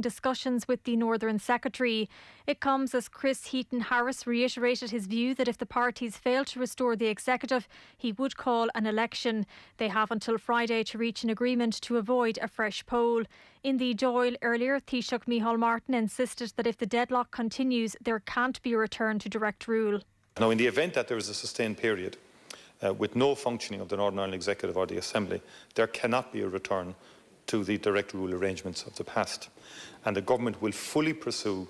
discussions with the Northern Secretary. It comes as Chris Heaton-Harris reiterated his view that if the parties fail to restore the executive, he would call an election. They have until Friday to reach an agreement to avoid a fresh poll. In the Dáil earlier, Taoiseach Micheál Martin insisted that if the deadlock continues, there can't be a return to direct rule. Now, in the event that there is a sustained period with no functioning of the Northern Ireland Executive or the Assembly, there cannot be a return to the direct rule arrangements of the past. And the Government will fully pursue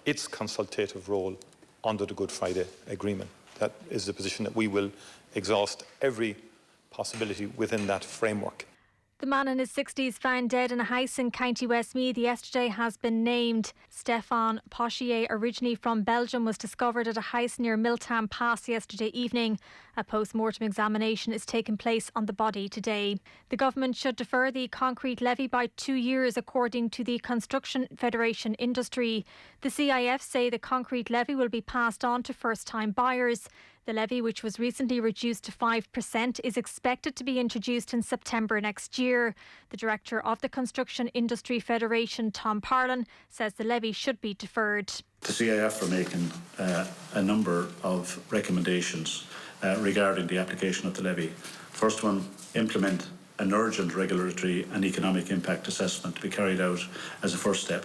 its consultative role under the Good Friday Agreement. That is the position that we will exhaust every possibility within that framework. The man in his 60s found dead in a house in County Westmeath yesterday has been named. Stefan Pochier, originally from Belgium, was discovered at a house near Milltown Pass yesterday evening. A post-mortem examination is taking place on the body today. The government should defer the concrete levy by 2 years, according to the Construction Federation Industry. The CIF say the concrete levy will be passed on to first-time buyers. The levy, which was recently reduced to 5%, is expected to be introduced in September next year. The director of the Construction Industry Federation, Tom Parlin, says the levy should be deferred. The CIF are making a number of recommendations regarding the application of the levy. First one, implement an urgent regulatory and economic impact assessment to be carried out as a first step.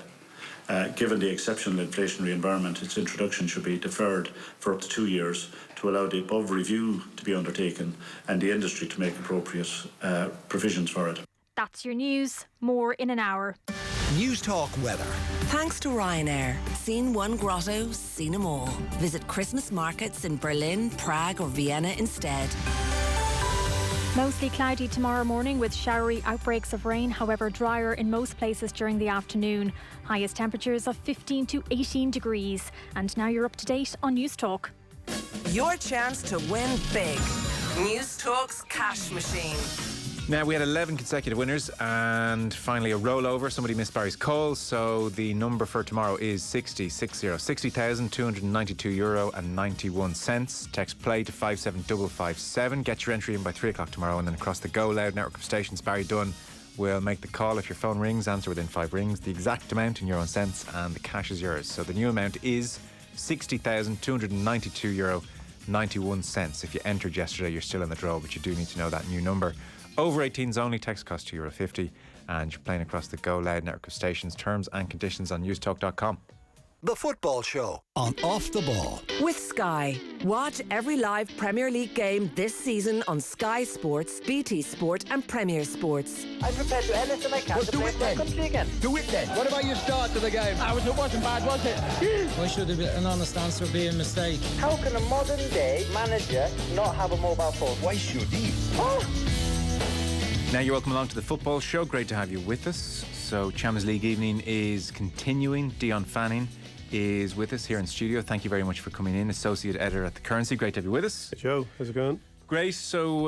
Given the exceptional inflationary environment, its introduction should be deferred for up to 2 years to allow the above review to be undertaken and the industry to make appropriate provisions for it. That's your news. More in an hour. News Talk weather. Thanks to Ryanair. Seen one grotto, seen them all. Visit Christmas markets in Berlin, Prague or Vienna instead. Mostly cloudy tomorrow morning with showery outbreaks of rain, however drier in most places during the afternoon. Highest temperatures of 15 to 18 degrees. And now you're up to date on News Talk. Your chance to win big. News Talk's cash machine. Now, we had 11 consecutive winners and finally a rollover. Somebody missed Barry's call, so the number for tomorrow is 60,292 euro and 91 cents. Text play to 57557. Get your entry in by 3 o'clock tomorrow, and then across the Go Loud network of stations, Barry Dunn will make the call. If your phone rings, answer within 5 rings. The exact amount in euro and cents, and the cash is yours. So the new amount is 60,292 euro 91 cents. If you entered yesterday, you're still in the draw, but you do need to know that new number. Over 18s only, text cost €1.50, and you're playing across the Go Loud network of stations. Terms and conditions on newstalk.com. The Football Show on Off the Ball. With Sky. Watch every live Premier League game this season on Sky Sports, BT Sport and Premier Sports. I'm prepared to do anything I can to play for my country again. Do it then. What about your start to the game? It wasn't bad, was it? Why should an honest answer be a mistake? How can a modern day manager not have a mobile phone? Why should he? Oh! Now you're welcome along to the Football Show. Great to have you with us. So Champions League evening is continuing. Dion Fanning is with us here in studio. Thank you very much for coming in, Associate Editor at The Currency. Great to have you with us. Hey Joe, how's it going? Great. So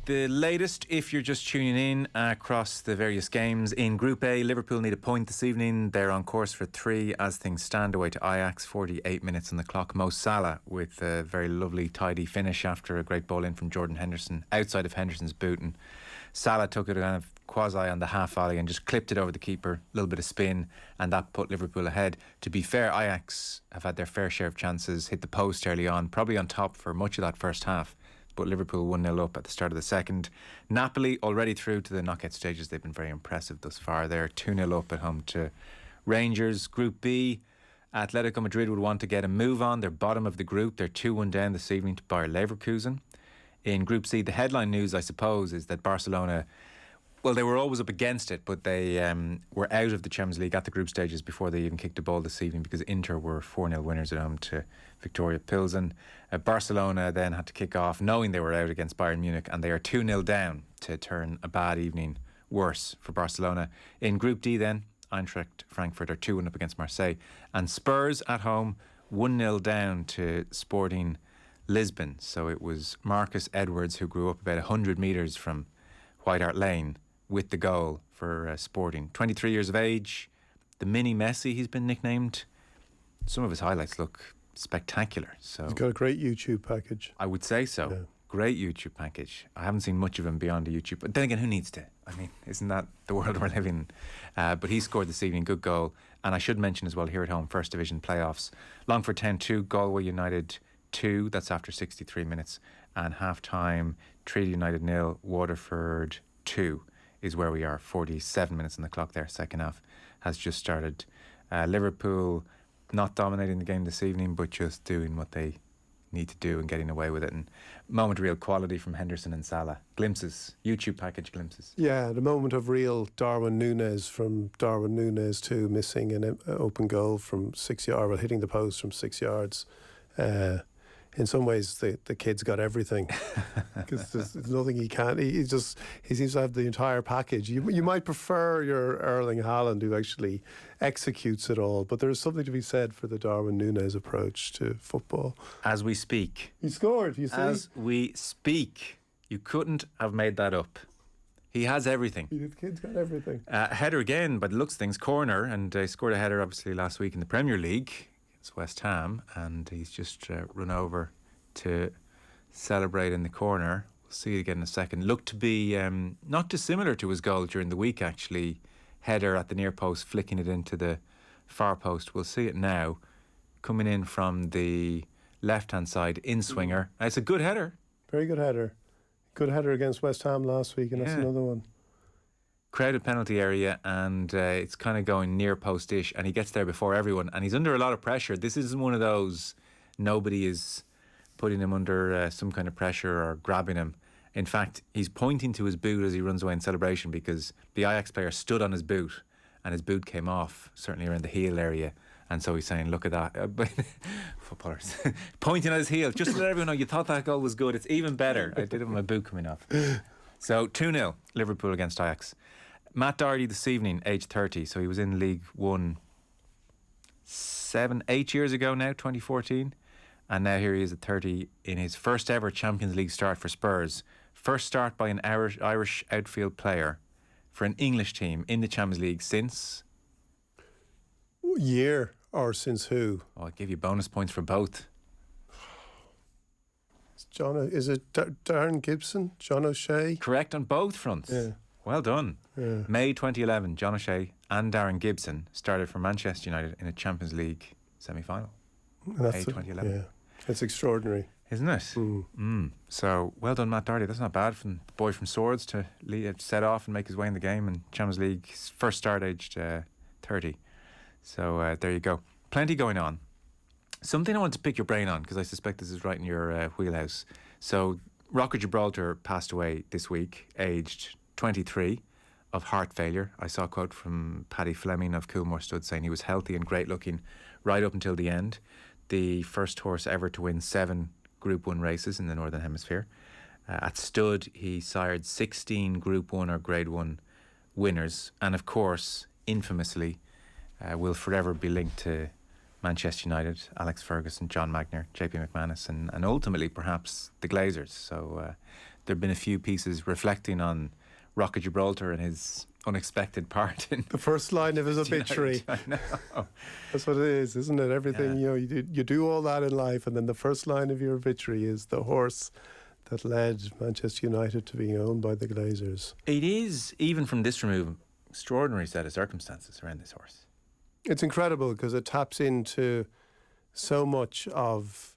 the latest, if you're just tuning in across the various games in Group A, Liverpool need a point this evening. They're on course for 3 as things stand, away to Ajax. 48 minutes on the clock. Mo Salah with a very lovely tidy finish after a great ball in from Jordan Henderson outside of Henderson's boot, and Salah took it kind of quasi on the half volley and just clipped it over the keeper, a little bit of spin, and that put Liverpool ahead. To be fair, Ajax have had their fair share of chances, hit the post early on, probably on top for much of that first half, but Liverpool 1-0 up at the start of the second. Napoli already through to the knockout stages. They've been very impressive thus far. They're 2-0 up at home to Rangers. Group B, Atletico Madrid would want to get a move on. They're bottom of the group. They're 2-1 down this evening to Bayer Leverkusen. In Group C, the headline news, I suppose, is that Barcelona, well, they were always up against it, but they were out of the Champions League at the group stages before they even kicked a ball this evening, because Inter were 4-0 winners at home to Victoria Pilsen. Barcelona then had to kick off knowing they were out against Bayern Munich, and they are 2-0 down to turn a bad evening worse for Barcelona. In Group D then, Eintracht Frankfurt are 2-1 up against Marseille, and Spurs at home 1-0 down to Sporting Lisbon. So it was Marcus Edwards, who grew up about 100 metres from White Hart Lane, with the goal for Sporting. 23 years of age, the mini Messi he's been nicknamed. Some of his highlights look spectacular. So he's got a great YouTube package. I would say so. Yeah. great YouTube package. I haven't seen much of him beyond the YouTube. But then again, who needs to? I mean, isn't that the world we're living in? But he scored this evening, good goal. And I should mention as well, here at home, First Division playoffs. Longford 10-2, Galway United 2. That's after 63 minutes. And half-time, Treaty United 0, Waterford 2 is where we are. 47 minutes on the clock there. Second half has just started. Liverpool not dominating the game this evening, but just doing what they need to do and getting away with it. And moment of real quality from Henderson and Salah. Glimpses, YouTube package glimpses. Yeah, the moment of real Darwin Núñez from Darwin Núñez too, missing an open goal from 6 yards, well, hitting the post from 6 yards. In some ways, the kid's got everything because there's nothing he can't. He seems to have the entire package. You might prefer your Erling Haaland who actually executes it all, but there's something to be said for the Darwin Núñez approach to football. As we speak, he scored. You see, as we speak, you couldn't have made that up. He has everything. The kid's got everything. Header again, but it looks things corner, and they scored a header obviously last week in the Premier League. It's West Ham, and he's just run over to celebrate in the corner. We'll see it again in a second. Looked to be not dissimilar to his goal during the week, actually. Header at the near post, flicking it into the far post. We'll see it now. Coming in from the left-hand side, in-swinger. It's a good header. Very good header. Good header against West Ham last week, and that's another one. Crowded penalty area, and it's kind of going near post-ish, and he gets there before everyone, and he's under a lot of pressure. This isn't one of those, nobody is putting him under some kind of pressure or grabbing him. In fact, he's pointing to his boot as he runs away in celebration because the Ajax player stood on his boot and his boot came off, certainly around the heel area, and so he's saying, look at that. Footballers pointing at his heel, just to let everyone know you thought that goal was good. It's even better. I did it with my boot coming off. So 2-0 Liverpool against Ajax. Matt Doherty this evening, age 30, so he was in League One 8 years ago now, 2014, and now here he is at 30 in his first ever Champions League start for Spurs. First start by an Irish outfield player for an English team in the Champions League since... Year or since who? I'll give you bonus points for both. Is it Darren Gibson? John O'Shea? Correct on both fronts. Yeah. Well done. Yeah. May 2011, John O'Shea and Darren Gibson started for Manchester United in a Champions League semi-final. May 2011. Yeah, it's extraordinary. Isn't it? So, well done, Matt Doherty. That's not bad from the boy from Swords to set off and make his way in the game in Champions League. First start aged 30. So, there you go. Plenty going on. Something I want to pick your brain on, because I suspect this is right in your wheelhouse. So, Rock of Gibraltar passed away this week, aged 23, of heart failure. I saw a quote from Paddy Fleming of Coolmore Stud saying he was healthy and great looking right up until the end. The first horse ever to win 7 Group 1 races in the Northern Hemisphere. At Stud, he sired 16 Group 1 or Grade 1 winners, and of course, infamously, will forever be linked to Manchester United, Alex Ferguson, John Magner, JP McManus, and ultimately perhaps the Glazers. So there have been a few pieces reflecting on Rock of Gibraltar and his unexpected part in the first line of his obituary. I know. That's what it is, isn't it? Everything, you do all that in life, and then the first line of your obituary is the horse that led Manchester United to being owned by the Glazers. It is, even from this remove, extraordinary set of circumstances around this horse. It's incredible because it taps into so much of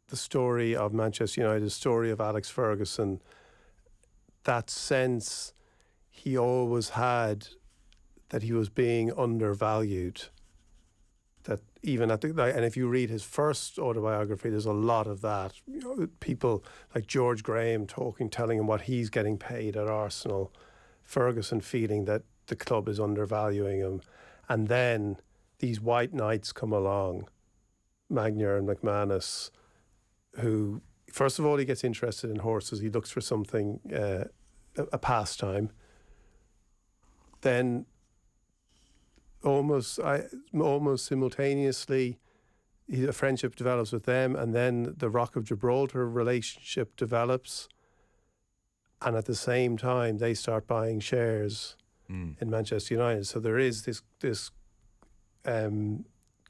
the story of Manchester United, the story of Alex Ferguson, that sense he always had that he was being undervalued. That even at and if you read his first autobiography, there's a lot of that. People like George Graham telling him what he's getting paid at Arsenal, Ferguson feeling that the club is undervaluing him, and then these white knights come along, Magner and McManus, who first of all he gets interested in horses. He looks for something, a pastime. Then almost simultaneously, a friendship develops with them, and then the Rock of Gibraltar relationship develops, and at the same time they start buying shares in Manchester United. So there is this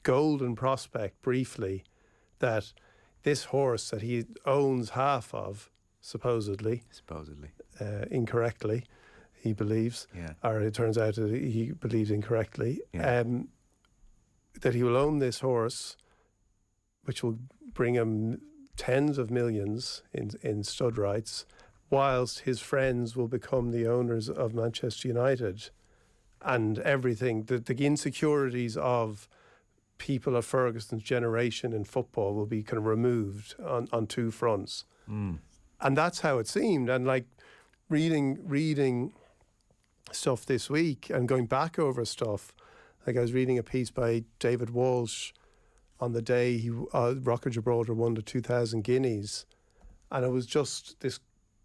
golden prospect briefly that this horse that he owns half of supposedly, incorrectly, he believes, or it turns out that he believes incorrectly, that he will own this horse, which will bring him tens of millions in stud rights, whilst his friends will become the owners of Manchester United, and everything, the insecurities of people of Ferguson's generation in football will be kind of removed on two fronts. And that's how it seemed. And like reading stuff this week and going back over stuff, like I was reading a piece by David Walsh on the day Rock of Gibraltar won the 2,000 guineas, and it was just this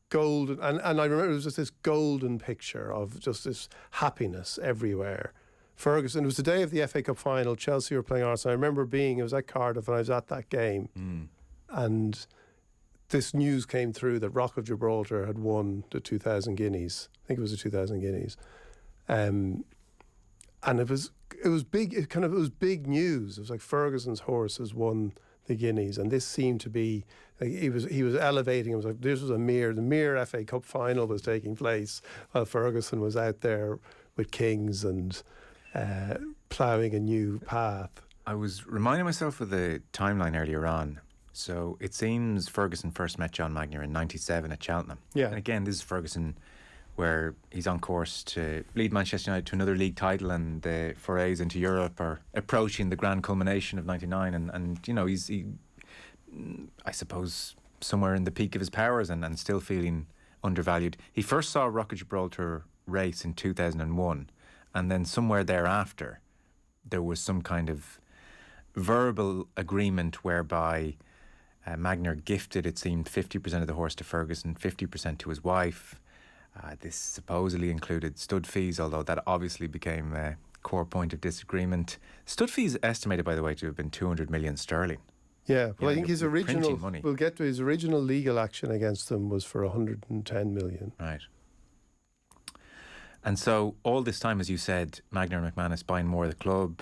golden, and I remember it was just this golden picture of just this happiness everywhere. Ferguson, it was the day of the FA Cup final, Chelsea were playing Arsenal. I remember it was at Cardiff and I was at that game, and this news came through that Rock of Gibraltar had won the 2,000 guineas. I think it was the 2,000 guineas. And it was big. It was big news. It was like Ferguson's horse has won the guineas, and this seemed to be like he was elevating. It was like this was the mere FA Cup final was taking place while Ferguson was out there with Kings and ploughing a new path. I was reminding myself of the timeline earlier on. So it seems Ferguson first met John Magnier in '97 at Cheltenham. Yeah. And again, this is Ferguson, where he's on course to lead Manchester United to another league title, and the forays into Europe are approaching the grand culmination of '99, and you know, he's I suppose somewhere in the peak of his powers and still feeling undervalued. He first saw Rock of Gibraltar race in 2001, and then somewhere thereafter there was some kind of verbal agreement whereby Magnier gifted, it seemed, 50% of the horse to Ferguson, 50% to his wife. This supposedly included stud fees, although that obviously became a core point of disagreement. Stud fees estimated, by the way, to have been 200 million sterling. Yeah, well, I think his original, we'll get to his original legal action against them was for 110 million. Right. And so all this time, as you said, Magnier and McManus buying more of the club.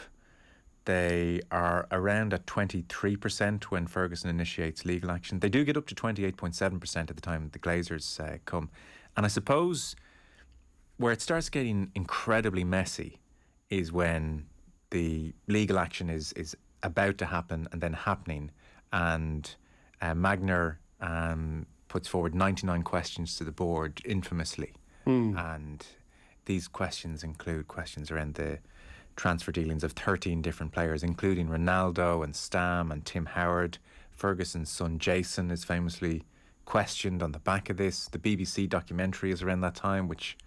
They are around at 23% when Ferguson initiates legal action. They do get up to 28.7% at the time the Glazers come. And I suppose where it starts getting incredibly messy is when the legal action is about to happen and then happening, and Magnier puts forward 99 questions to the board infamously. And these questions include questions around the transfer dealings of 13 different players, including Ronaldo and Stam and Tim Howard. Ferguson's son Jason is famously questioned on the back of this. The BBC documentary is around that time, which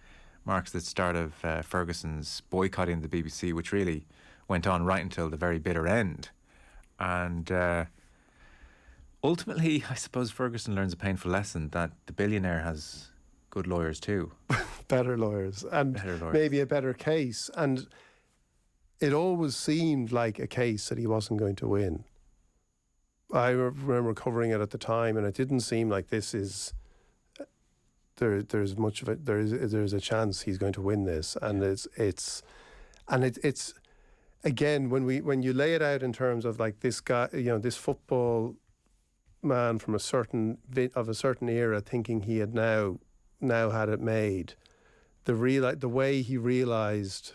marks the start of Ferguson's boycotting the BBC, which really went on right until the very bitter end. And ultimately, I suppose Ferguson learns a painful lesson that the billionaire has good lawyers too. Better lawyers, and maybe a better case. And it always seemed like a case that he wasn't going to win. I remember covering it at the time, and it didn't seem like this is. There's much of it. There's a chance he's going to win this, and it's again when you lay it out in terms of like this guy, you know, this football man from a certain era, thinking he had now had it made. The way he realised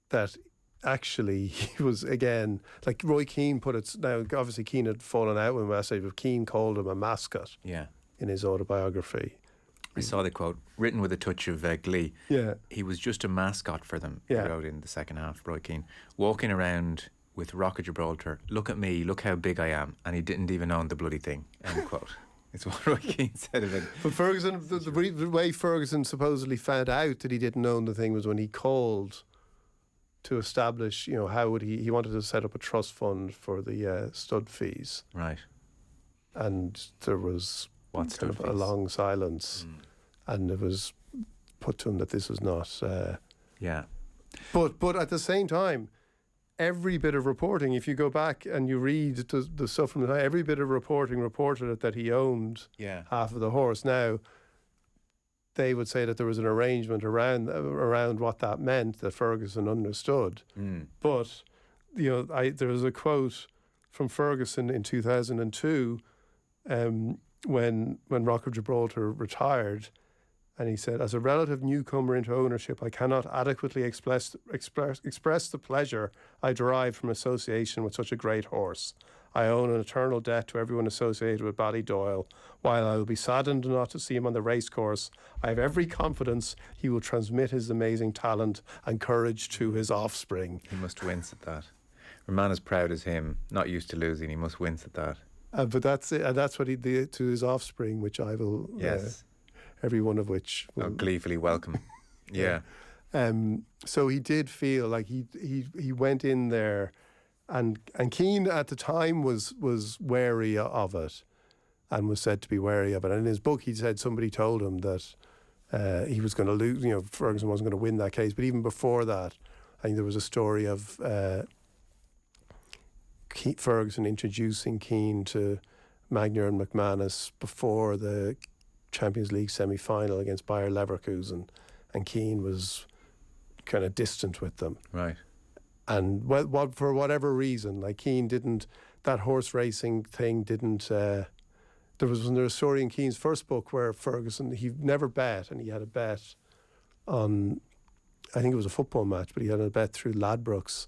that actually he was, again, like Roy Keane put it. Now, obviously Keane had fallen out with West Ham, but Keane called him a mascot. Yeah. In his autobiography. I saw the quote, written with a touch of glee. Yeah. He was just a mascot for them, yeah. He wrote in the second half, Roy Keane. Walking around with Rock of Gibraltar, look at me, look how big I am, and he didn't even own the bloody thing, end quote. It's what Roy Keane said of it. But Ferguson, the way Ferguson supposedly found out that he didn't own the thing was when he called to establish, you know, how would he wanted to set up a trust fund for the stud fees. Right. And there was kind of a long silence, and it was put to him that this was not. Yeah. But at the same time, every bit of reporting, if you go back and you read the stuff from the time, every bit of reporting reported it that he owned half of the horse. Now, they would say that there was an arrangement around what that meant that Ferguson understood. But, you know, there was a quote from Ferguson in 2002 when Rock of Gibraltar retired, and he said, "As a relative newcomer into ownership, I cannot adequately express the pleasure I derive from association with such a great horse. I own an eternal debt to everyone associated with Ballydoyle. While I will be saddened not to see him on the racecourse, I have every confidence he will transmit his amazing talent and courage to his offspring." He must wince at that. A man as proud as him, not used to losing, he must wince at that. But that's it. And that's what he did to his offspring, which I will, Yes. every one of which will Gleefully welcome. Yeah. So he did feel like he went in there, and Keane at the time was wary of it, and was said to be wary of it. And in his book, he said somebody told him that he was going to lose. Ferguson wasn't going to win that case. But even before that, I think there was a story of Ferguson introducing Keane to Magner and McManus before the Champions League semi-final against Bayer Leverkusen, and Keane was kind of distant with them. Right. And for whatever reason, like Keane didn't, that horse racing thing didn't. There was a story in Keane's first book where Ferguson, he never bet, and he had a bet on, I think it was a football match, but he had a bet through Ladbrokes,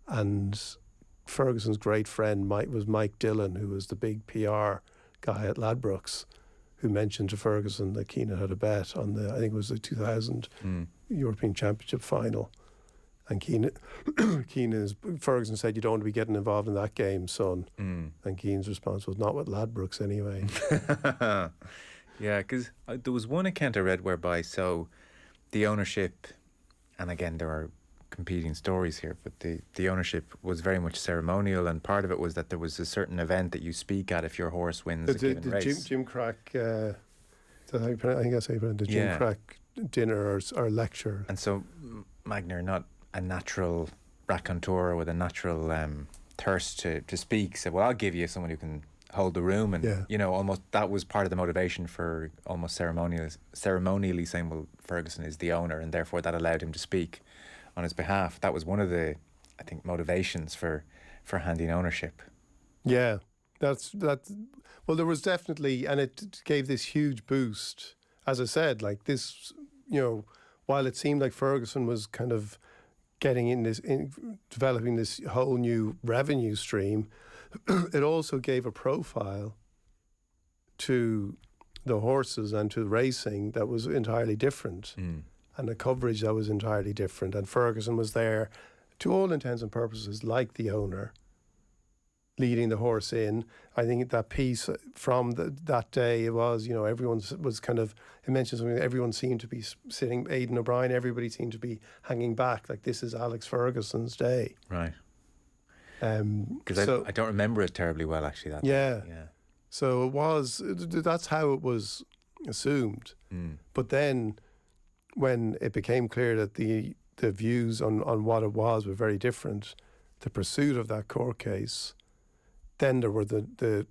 and Ferguson's great friend was Mike Dillon, who was the big PR guy at Ladbrokes, who mentioned to Ferguson that Keane had a bet on I think it was the 2000 European Championship final. And Ferguson said, "You don't want to be getting involved in that game, son." And Keane's response was, "Not with Ladbrokes anyway." Yeah, because there was one account I read whereby, so the ownership, and again, there are competing stories here, but the ownership was very much ceremonial, and part of it was that there was a certain event that you speak at if your horse wins a given race. Jim Crack, I think I say the Jim Crack dinner or lecture. And so Magner, not a natural raconteur with a natural thirst to speak, said, "Well, I'll give you someone who can hold the room," and almost that was part of the motivation for almost ceremonially saying, "Well, Ferguson is the owner," and therefore that allowed him to speak on his behalf. That was one of the, I think, motivations for handing ownership. Yeah, that's. Well, there was definitely, and it gave this huge boost. As I said, like this, while it seemed like Ferguson was kind of developing this whole new revenue stream, it also gave a profile to the horses and to racing that was entirely different. And the coverage that was entirely different. And Ferguson was there, to all intents and purposes, like the owner, leading the horse in. I think that piece from that day, it was, everyone was kind of, it mentioned something, everyone seemed to be sitting, Aidan O'Brien, everybody seemed to be hanging back, like this is Alex Ferguson's day. Right. Because I don't remember it terribly well, actually. That day. Yeah. So that's how it was assumed. But then, when it became clear that the views on what it was were very different, the pursuit of that court case, then there were the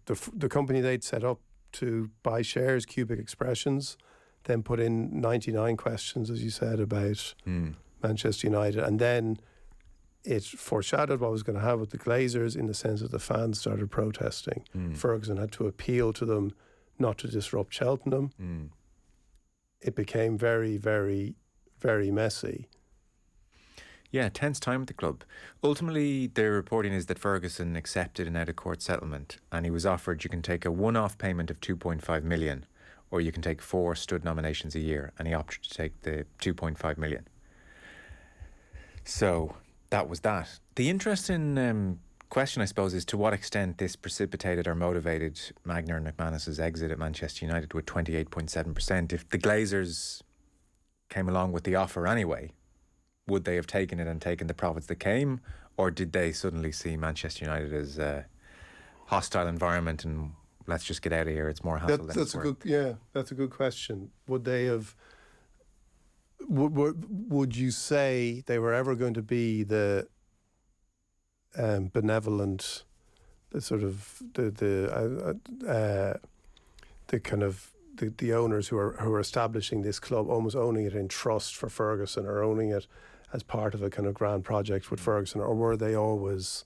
company they'd set up to buy shares, Cubic Expressions, then put in 99 questions, as you said, about Manchester United, and then it foreshadowed what was going to happen with the Glazers in the sense that the fans started protesting. Ferguson had to appeal to them not to disrupt Cheltenham. It became very, very, very messy. Yeah, tense time at the club. Ultimately, the reporting is that Ferguson accepted an out-of-court settlement, and he was offered, you can take a one-off payment of 2.5 million, or you can take 4 stud nominations a year, and he opted to take the 2.5 million. So that was that. The interesting question, I suppose, is to what extent this precipitated or motivated Magner and McManus's exit at Manchester United with 28.7%. If the Glazers came along with the offer anyway, would they have taken it and taken the profits that came, or did they suddenly see Manchester United as a hostile environment and let's just get out of here, it's more hassle than it's worth? That's a good question. Would they have? Would you say they were ever going to be the benevolent, the sort of the kind of the owners who are establishing this club, almost owning it in trust for Ferguson, or owning it as part of a kind of grand project with Ferguson, or were they always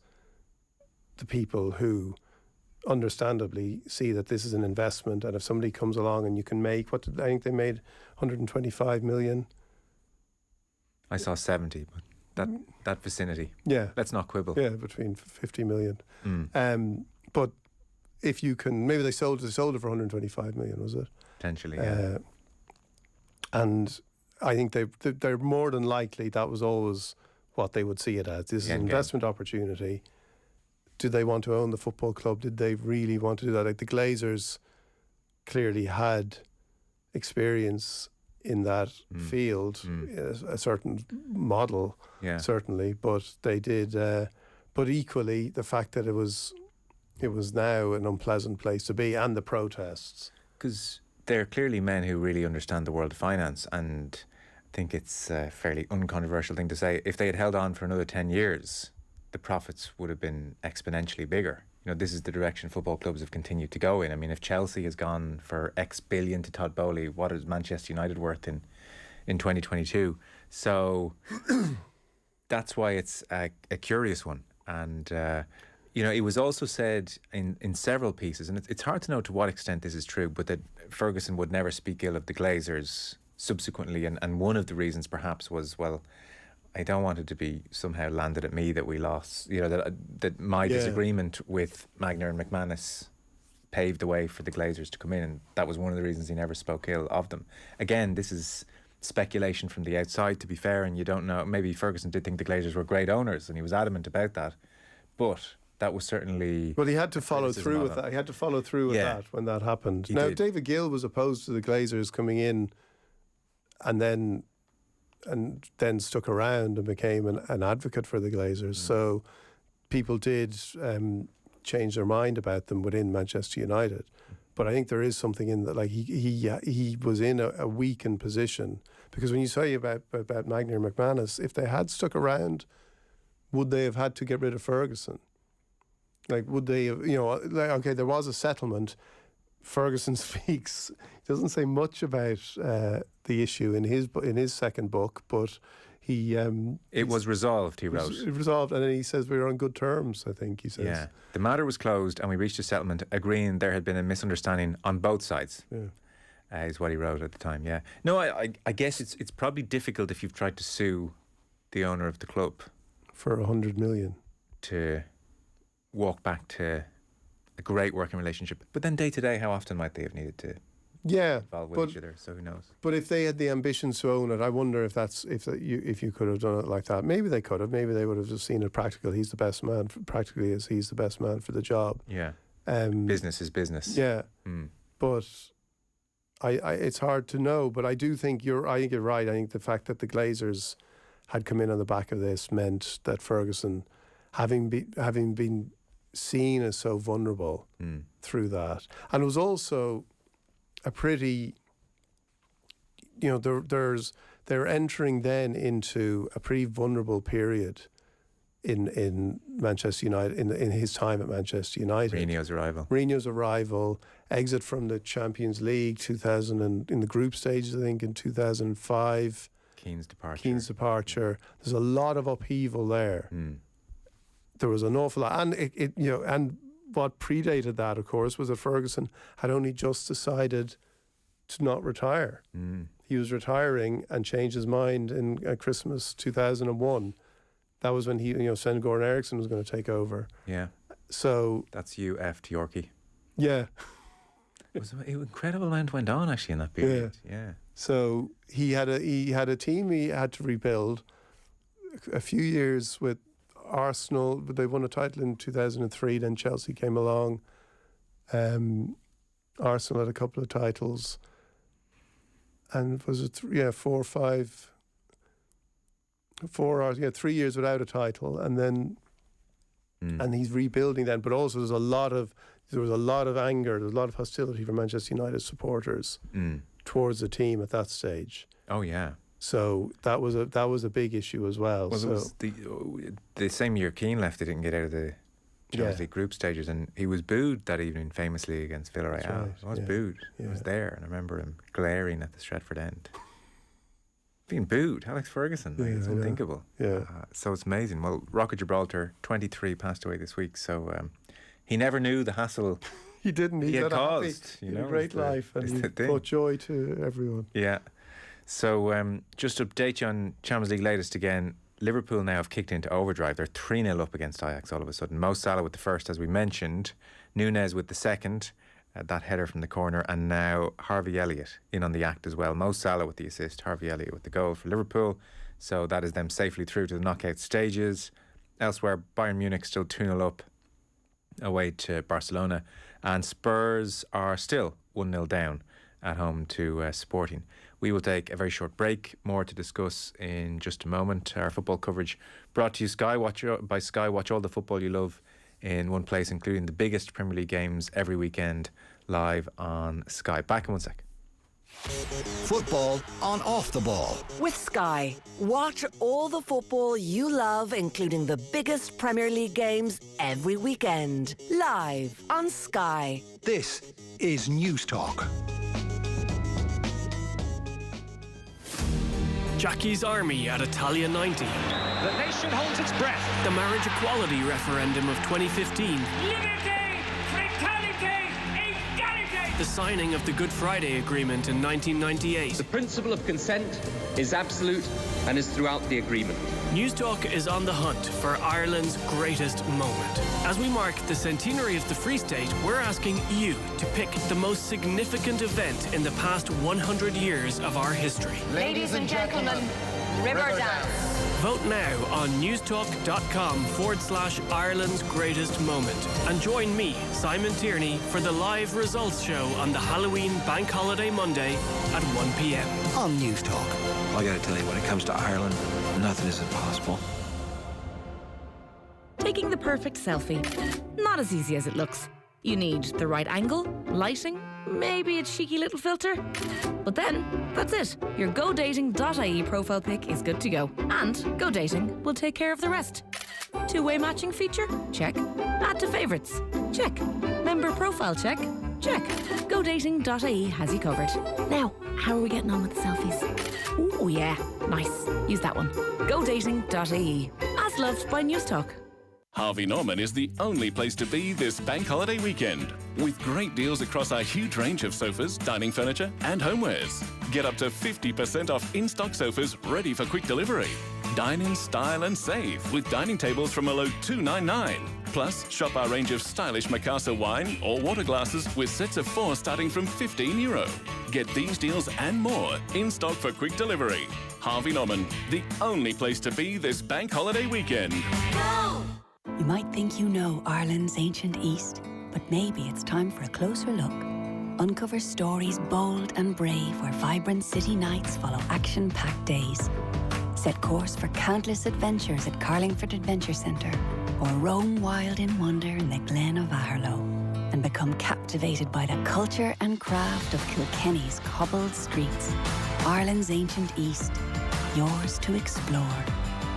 the people who understandably see that this is an investment, and if somebody comes along and you can make, I think they made 125 million. I saw 70, but that vicinity. Yeah. Let's not quibble. Yeah, between 50 million. But if you can, maybe they sold it for 125 million, was it? Potentially, yeah. And I think they're more than likely, that was always what they would see it as. This is an investment opportunity. Do they want to own the football club? Did they really want to do that? Like the Glazers clearly had experience in that field, a certain model, certainly, but they did. But equally, the fact that it was now an unpleasant place to be, and the protests. Because they're clearly men who really understand the world of finance, and I think it's a fairly uncontroversial thing to say. If they had held on for another 10 years, the profits would have been exponentially bigger. You know, this is the direction football clubs have continued to go in. I mean, if Chelsea has gone for X billion to Todd Bowley, what is Manchester United worth in 2022? So that's why it's a curious one. And, you know, it was also said in several pieces, and it's hard to know to what extent this is true, but that Ferguson would never speak ill of the Glazers subsequently. And one of the reasons perhaps was, well, I don't want it to be somehow landed at me that we lost, you know, that my disagreement with Magner and McManus paved the way for the Glazers to come in, and that was one of the reasons he never spoke ill of them. Again, this is speculation from the outside, to be fair, and you don't know. Maybe Ferguson did think the Glazers were great owners, and he was adamant about that, but that was certainly... Well, he had to follow through with that. He had to follow through with that when that happened. Now, David Gill was opposed to the Glazers coming in, and then stuck around and became an advocate for the Glazers. So people did change their mind about them within Manchester United. But I think there is something in that, like he was in a weakened position, because when you say about Magner and McManus, if they had stuck around, would they have had to get rid of Ferguson? Like, would they have, you know, like, okay, there was a settlement. Ferguson speaks, doesn't say much about the issue in his second book, but he... it was resolved, he wrote. It was resolved, and then he says we were on good terms, I think he says. Yeah. The matter was closed and we reached a settlement agreeing there had been a misunderstanding on both sides, is what he wrote at the time, yeah. No, I guess it's probably difficult if you've tried to sue the owner of the club. For 100 million. To walk back to a great working relationship. But then day to day, how often might they have needed to involve with each other? So who knows? But if they had the ambitions to own it, I wonder if you could have done it like that. Maybe they could have. Maybe they would have just seen it practical. He's the best man, practically, as he's the best man for the job. Yeah. Business is business. Yeah. But it's hard to know. But I do think you're right. I think the fact that the Glazers had come in on the back of this meant that Ferguson, having been seen as so vulnerable through that, and it was also a pretty, you know, they're entering then into a pretty vulnerable period in Manchester United, in his time at Manchester United. Mourinho's arrival, exit from the Champions League 2000 in the group stages, I think, in 2005. Keane's departure. There's a lot of upheaval there. There was an awful lot, and it you know, and what predated that, of course, was that Ferguson had only just decided to not retire. He was retiring and changed his mind in Christmas 2001. That was when Sven-Goran Eriksson was going to take over. Yeah. So that's you, to Yorkie. Yeah. It was an incredible amount went on actually in that period. Yeah. So he had a team he had to rebuild. A few years with Arsenal, but they won a title in 2003. Then Chelsea came along. Arsenal had a couple of titles, and was it 3 years without a title, and then and he's rebuilding then. But also there was a lot of anger, there was a lot of hostility from Manchester United supporters towards the team at that stage. Oh yeah. So that was a big issue as well. Well, it was the same year Keane left, they didn't get out of the Champions League group stages, and he was booed that evening famously against Villarreal. Right. He was booed. He was there, and I remember him glaring at the Stretford end. Being booed, Alex Ferguson, it's unthinkable. Yeah. So it's amazing. Well, Rock of Gibraltar, 23, passed away this week, so he never knew the hassle He didn't. he had had a happy, caused. he had a great life, and he brought joy to everyone. Yeah. So just to update you on Champions League latest again, Liverpool now have kicked into overdrive. They're 3-0 up against Ajax all of a sudden. Mo Salah with the first, as we mentioned. Nunez with the second, that header from the corner. And now Harvey Elliott in on the act as well. Mo Salah with the assist, Harvey Elliott with the goal for Liverpool. So that is them safely through to the knockout stages. Elsewhere, Bayern Munich still 2-0 up away to Barcelona. And Spurs are still 1-0 down at home to Sporting. We will take a very short break. More to discuss in just a moment. Our football coverage brought to you by Sky. Watch all the football you love in one place, including the biggest Premier League games every weekend live on Sky. Back in one sec. Football on Off the Ball. With Sky, watch all the football you love, including the biggest Premier League games every weekend, live on Sky. This is News Talk. Jackie's Army at Italia 90. The nation holds its breath. The marriage equality referendum of 2015. Liberté, fraternité, égalité. The signing of the Good Friday Agreement in 1998. The principle of consent is absolute and is throughout the agreement. News Talk is on the hunt for Ireland's greatest moment. As we mark the centenary of the Free State, we're asking you to pick the most significant event in the past 100 years of our history. Ladies and gentlemen, River Dance. Vote now on newstalk.com/Ireland's greatest moment. And join me, Simon Tierney, for the live results show on the Halloween Bank Holiday Monday at 1 p.m. on News Talk. I gotta tell you, when it comes to Ireland, nothing is impossible. Taking the perfect selfie. Not as easy as it looks. You need the right angle, lighting, maybe a cheeky little filter. But then, that's it. Your GoDating.ie profile pic is good to go. And GoDating will take care of the rest. Two-way matching feature? Check. Add to favourites? Check. Member profile check? Check. GoDating.ie has you covered. Now, how are we getting on with the selfies? Oh yeah, nice. Use that one. GoDating.ie. As loved by News Talk. Harvey Norman is the only place to be this bank holiday weekend, with great deals across our huge range of sofas, dining furniture and homewares. Get up to 50% off in-stock sofas ready for quick delivery. Dine in style and save with dining tables from a low $299. Plus, shop our range of stylish Mikasa wine or water glasses with sets of 4 starting from €15. Get these deals and more in stock for quick delivery. Harvey Norman, the only place to be this bank holiday weekend. Go! You might think you know Ireland's ancient East, but maybe it's time for a closer look. Uncover stories bold and brave where vibrant city nights follow action-packed days. Set course for countless adventures at Carlingford Adventure Centre, or roam wild in wonder in the Glen of Aherlow, and become captivated by the culture and craft of Kilkenny's cobbled streets. Ireland's ancient East, yours to explore.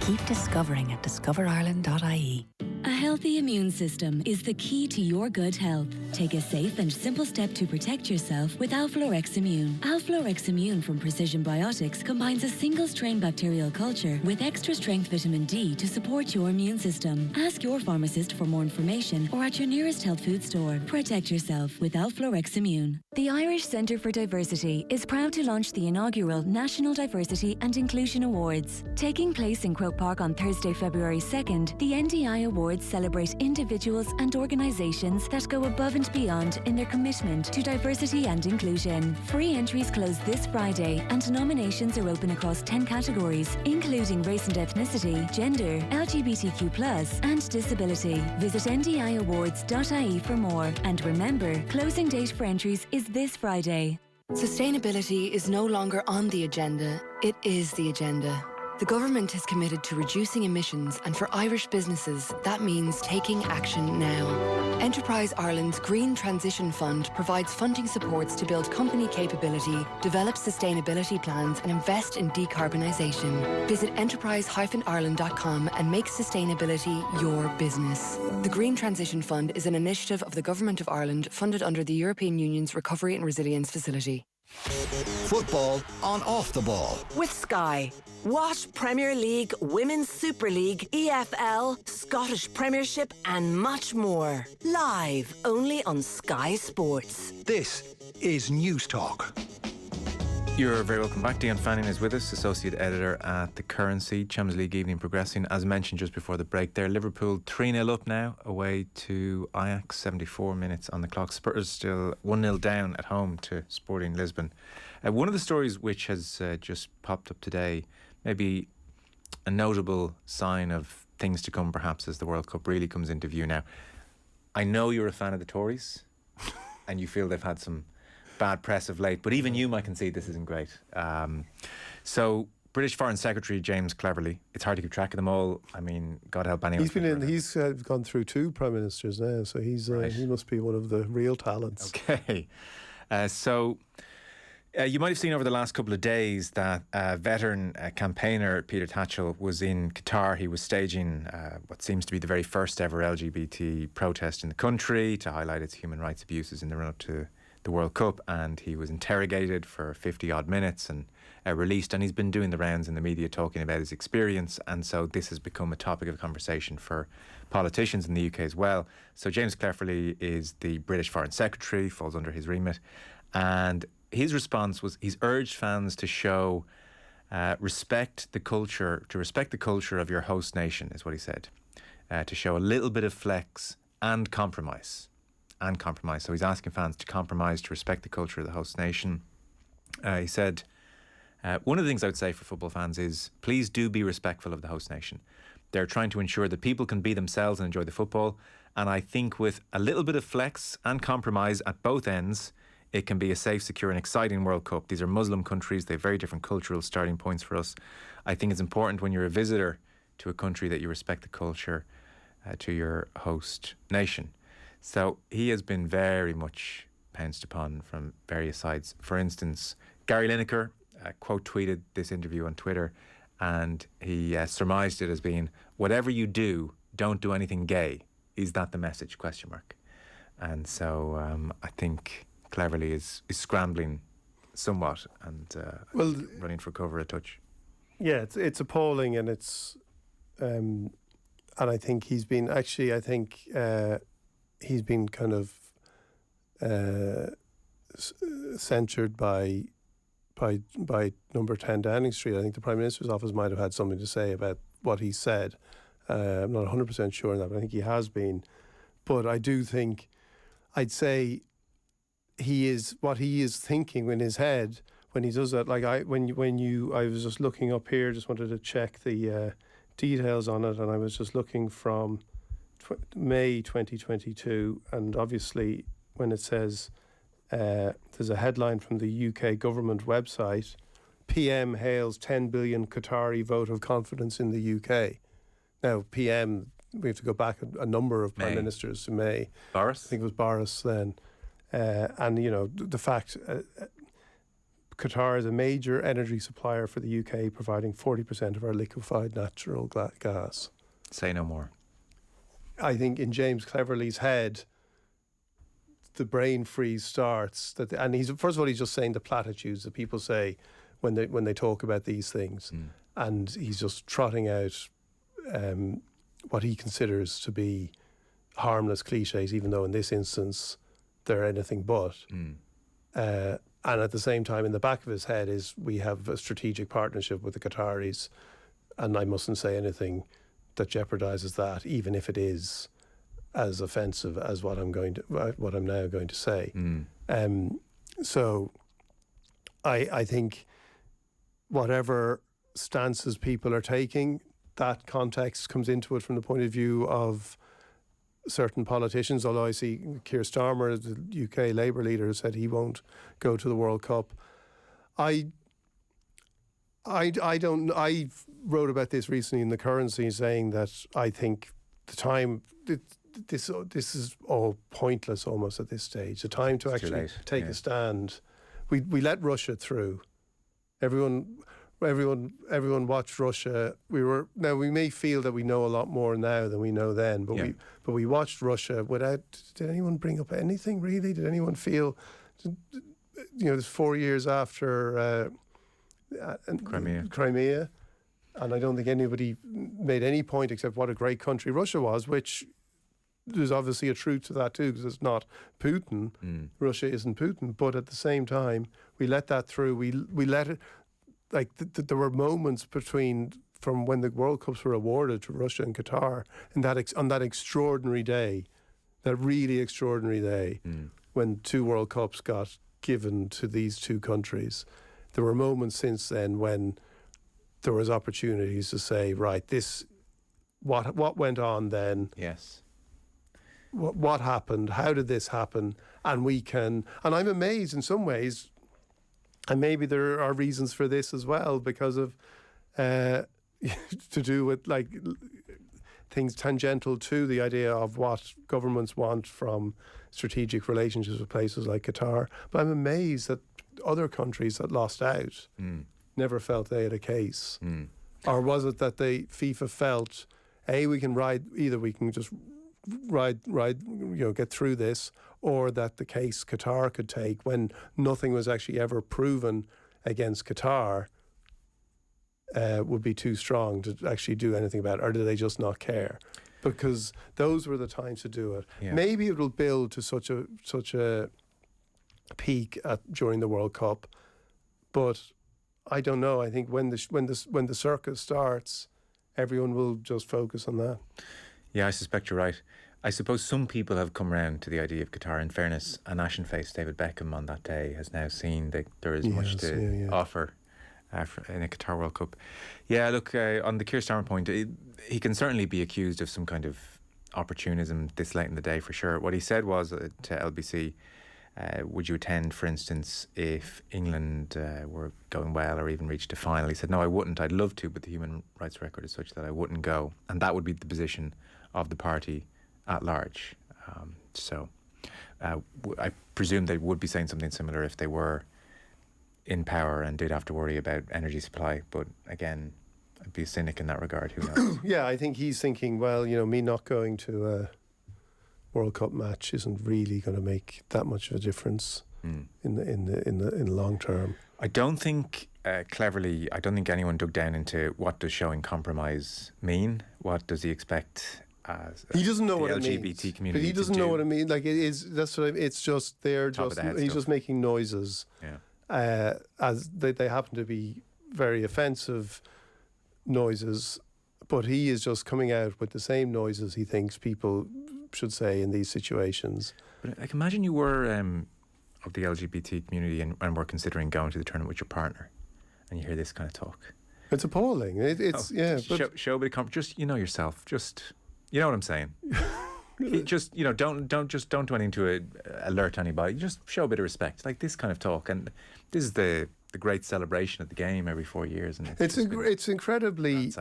Keep discovering at discoverireland.ie. A healthy immune system is the key to your good health. Take a safe and simple step to protect yourself with Alflorex Immune. Alflorex Immune from Precision Biotics combines a single-strain bacterial culture with extra-strength vitamin D to support your immune system. Ask your pharmacist for more information or at your nearest health food store. Protect yourself with Alflorex Immune. The Irish Centre for Diversity is proud to launch the inaugural National Diversity and Inclusion Awards. Taking place in Croke Park on Thursday, February 2nd, the NDI Awards celebrate individuals and organisations that go above and beyond in their commitment to diversity and inclusion. Free entries close this Friday and nominations are open across 10 categories, including race and ethnicity, gender, LGBTQ+, and disability. Visit ndiawards.ie for more. And remember, closing date for entries is this Friday. Sustainability is no longer on the agenda, it is the agenda. The government is committed to reducing emissions, and for Irish businesses, that means taking action now. Enterprise Ireland's Green Transition Fund provides funding supports to build company capability, develop sustainability plans, and invest in decarbonisation. Visit enterprise-ireland.com and make sustainability your business. The Green Transition Fund is an initiative of the Government of Ireland funded under the European Union's Recovery and Resilience Facility. Football on Off the Ball. With Sky. Watch Premier League, Women's Super League, EFL, Scottish Premiership and much more. Live only on Sky Sports. This is News Talk. You're very welcome back. Dion Fanning is with us, Associate Editor at The Currency. Champions League evening progressing. As mentioned just before the break there, Liverpool 3-0 up now, away to Ajax, 74 minutes on the clock. Spurs still 1-0 down at home to Sporting Lisbon. One of the stories which has just popped up today, maybe a notable sign of things to come perhaps as the World Cup really comes into view now. I know you're a fan of the Tories and you feel they've had some bad press of late, but even you might concede this isn't great. So British Foreign Secretary James Cleverly, it's hard to keep track of them all. I mean, God help anyone. He's gone through 2 prime ministers now, so he's Right. he must be one of the real talents. Okay. You might have seen over the last couple of days that veteran campaigner Peter Tatchell was in Qatar. He was staging what seems to be the very first ever LGBT protest in the country to highlight its human rights abuses in the run-up to the World Cup, and he was interrogated for 50 odd minutes and released, and he's been doing the rounds in the media talking about his experience, and so this has become a topic of conversation for politicians in the UK as well. So James Cleverly is the British Foreign Secretary, falls under his remit, and his response was he's urged fans to show respect the culture of your host nation, is what he said, to show a little bit of flex and compromise. So he's asking fans to compromise, to respect the culture of the host nation. He said, one of the things I would say for football fans is please do be respectful of the host nation. They're trying to ensure that people can be themselves and enjoy the football. And I think with a little bit of flex and compromise at both ends, it can be a safe, secure and exciting World Cup. These are Muslim countries. They have very different cultural starting points for us. I think it's important when you're a visitor to a country that you respect the culture to your host nation. So he has been very much pounced upon from various sides. For instance, Gary Lineker quote tweeted this interview on Twitter, and he surmised it as being, whatever you do, don't do anything gay. Is that the message? ? And so I think Cleverly is scrambling somewhat and running for cover a touch. Yeah, it's appalling, and it's and I think he's been he's been kind of censured by number 10 Downing Street. I think the Prime Minister's office might have had something to say about what he said. I'm not 100% sure on that, but I think he has been. But I do think, I'd say what he is thinking in his head when he does that. Like I was just looking up here, just wanted to check the details on it, and I was just looking from May 2022, and obviously when it says there's a headline from the UK government website, PM hails 10 billion Qatari vote of confidence in the UK. Now PM, we have to go back a number of prime ministers to May. Boris? I think it was Boris then. And you know, the fact Qatar is a major energy supplier for the UK, providing 40% of our liquefied natural gas. Say no more. I think in James Cleverly's head, the brain freeze starts. And he's first of all, he's just saying the platitudes that people say when they talk about these things, and he's just trotting out what he considers to be harmless cliches, even though in this instance they're anything but. And at the same time, in the back of his head is we have a strategic partnership with the Qataris, and I mustn't say anything that jeopardises that, even if it is as offensive as what I'm now going to say. So I think whatever stances people are taking, that context comes into it from the point of view of certain politicians, although I see Keir Starmer, the UK Labour leader, said he won't go to the World Cup. I wrote about this recently in The Currency, saying that I think the time, this is all pointless almost at this stage. The time to actually take a stand. We let Russia through. Everyone watched Russia. We may feel that we know a lot more now than we know then, but we watched Russia without. Did anyone bring up anything really? Did anyone feel? it's 4 years after Crimea, and I don't think anybody made any point except what a great country Russia was, which there's obviously a truth to that too, because it's not Putin. Russia isn't Putin, but at the same time, we let that through. We let it, like there were moments from when the World Cups were awarded to Russia and Qatar, and on that extraordinary day, that really extraordinary day, when 2 World Cups got given to these 2 countries. There were moments since then when there was opportunities to say, right, what went on then? Yes. What happened? How did this happen? And I'm amazed in some ways, and maybe there are reasons for this as well, because of to do with like things tangential to the idea of what governments want from strategic relationships with places like Qatar. But I'm amazed that other countries that lost out never felt they had a case. Or was it that FIFA felt, we can just ride, get through this, or that the case Qatar could take when nothing was actually ever proven against Qatar would be too strong to actually do anything about it, or do they just not care? Because those were the times to do it. Yeah. Maybe it will build to such a peak during the World Cup, but I don't know. I think when the circus starts, everyone will just focus on that. Yeah, I suspect you're right. I suppose some people have come around to the idea of Qatar. In fairness, an ashen-faced David Beckham on that day has now seen that there is much to offer in a Qatar World Cup. Yeah, look, on the Keir Starmer point, he can certainly be accused of some kind of opportunism this late in the day for sure. What he said was to LBC, would you attend, for instance, if England were going well or even reached a final? He said, no, I wouldn't. I'd love to, but the human rights record is such that I wouldn't go. And that would be the position of the party at large. I presume they would be saying something similar if they were in power and did have to worry about energy supply. But again, I'd be a cynic in that regard. Who knows? Yeah, I think he's thinking, well, me not going to a World Cup match isn't really going to make that much of a difference in the long term. I don't think cleverly. I don't think anyone dug down into what does showing compromise mean. What does he expect? He doesn't know what it means. LGBT community, but he doesn't know what it means. Like it is. That's what it's just. He's just making noises. Yeah. As they happen to be very offensive noises, but he is just coming out with the same noises he thinks people should say in these situations. But like, imagine you were of the LGBT community and were considering going to the tournament with your partner, and you hear this kind of talk. It's appalling. Show a bit of comfort. Just yourself. Just. You know what I'm saying? Just, don't do anything to alert anybody. Just show a bit of respect, like this kind of talk. And this is the great celebration of the game every 4 years, and it's incredibly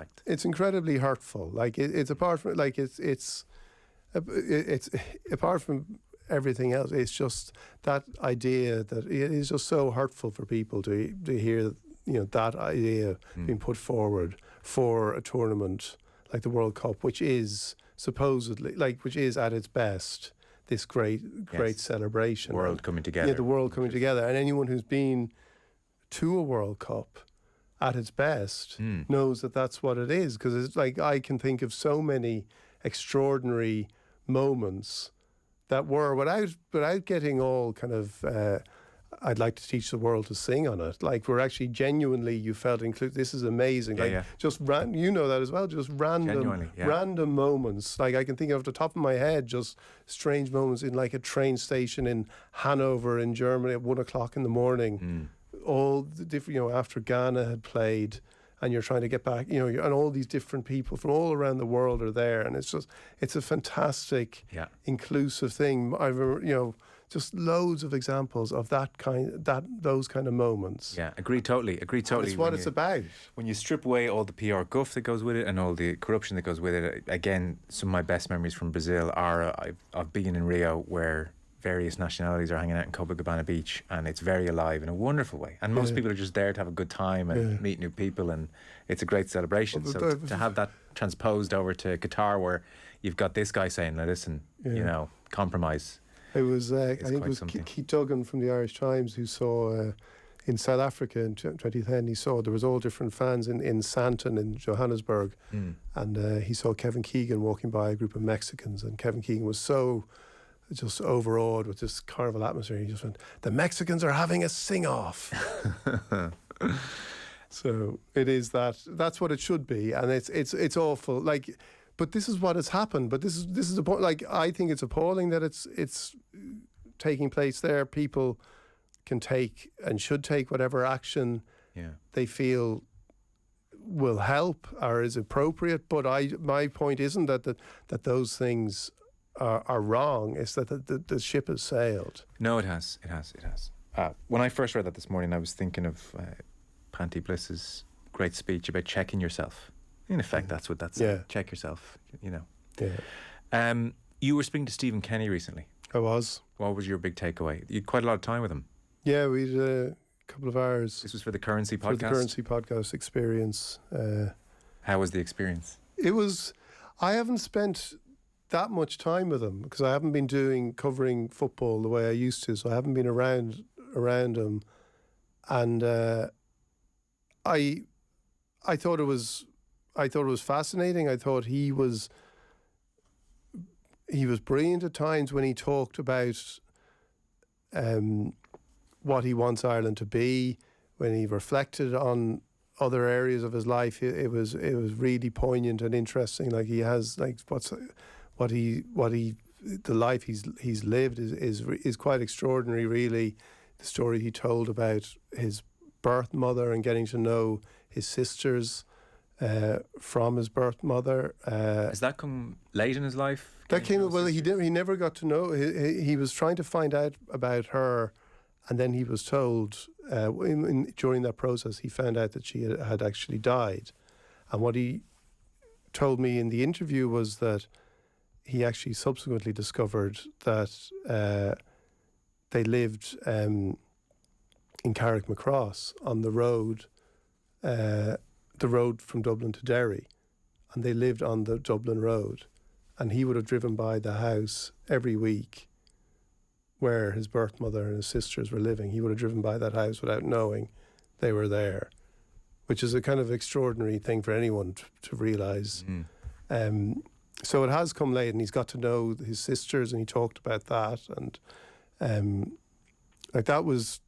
hurtful. Like it's apart from it's apart from everything else. It's just that idea that it is just so hurtful for people to hear that idea being put forward for a tournament like the World Cup, which is supposedly, which is at its best, this great celebration. World coming together. Yeah, the world coming together. And anyone who's been to a World Cup at its best knows that that's what it is. Because it's like, I can think of so many extraordinary moments that were, without getting all kind of... I'd like to teach the world to sing on it. Like, we're actually genuinely, you felt included. This is amazing. Just you know that as well. Just random moments. Like, I can think of the top of my head, just strange moments in like a train station in Hanover in Germany at 1 o'clock in the morning. All the different, after Ghana had played, and you're trying to get back, and all these different people from all around the world are there, and it's a fantastic, inclusive thing. I've just loads of examples of those kind of moments. Yeah, agree totally. That's what it's about. When you strip away all the PR guff that goes with it and all the corruption that goes with it, again, some of my best memories from Brazil are of being in Rio, where various nationalities are hanging out in Copacabana Beach, and it's very alive in a wonderful way. And most people are just there to have a good time and meet new people, and it's a great celebration. So to have that transposed over to Qatar, where you've got this guy saying, "Now listen, compromise." It was, I think it was Keith Duggan from the Irish Times who saw in South Africa in 2010, he saw there was all different fans in Sandton in Johannesburg, and he saw Kevin Keegan walking by a group of Mexicans, and Kevin Keegan was so just overawed with this carnival atmosphere. He just went, "The Mexicans are having a sing-off." So it is that. That's what it should be, and it's awful. Like, but this is what has happened. But this is the point. Like, I think it's appalling that it's taking place there. People can take and should take whatever action they feel will help or is appropriate. But my point isn't that those things are wrong. It's that the ship has sailed. No, it has. When I first read that this morning, I was thinking of Panty Bliss's great speech about checking yourself. In effect, that's what that's. Yeah. Check yourself. You know. Yeah. You were speaking to Stephen Kenny recently. I was. What was your big takeaway? You had quite a lot of time with him. Yeah, we had a couple of hours. This was for the Currency podcast? For the Currency podcast experience. How was the experience? It was... I haven't spent that much time with him because I haven't been covering football the way I used to, so I haven't been around him. And I thought it was fascinating. I thought he was brilliant at times when he talked about what he wants Ireland to be. When he reflected on other areas of his life, it was really poignant and interesting. Like, he has, like, the life he's lived is quite extraordinary, really. The story he told about his birth mother and getting to know his sisters from his birth mother. Has that come late in his life? That came, well, he never got to know. He was trying to find out about her, and then he was told during that process he found out that she had actually died. And what he told me in the interview was that he actually subsequently discovered that they lived in Carrickmacross on the road from Dublin to Derry, and they lived on the Dublin road, and he would have driven by the house every week where his birth mother and his sisters were living. He would have driven by that house without knowing they were there, which is a kind of extraordinary thing for anyone to realise. So it has come late, and he's got to know his sisters, and he talked about that, and like that was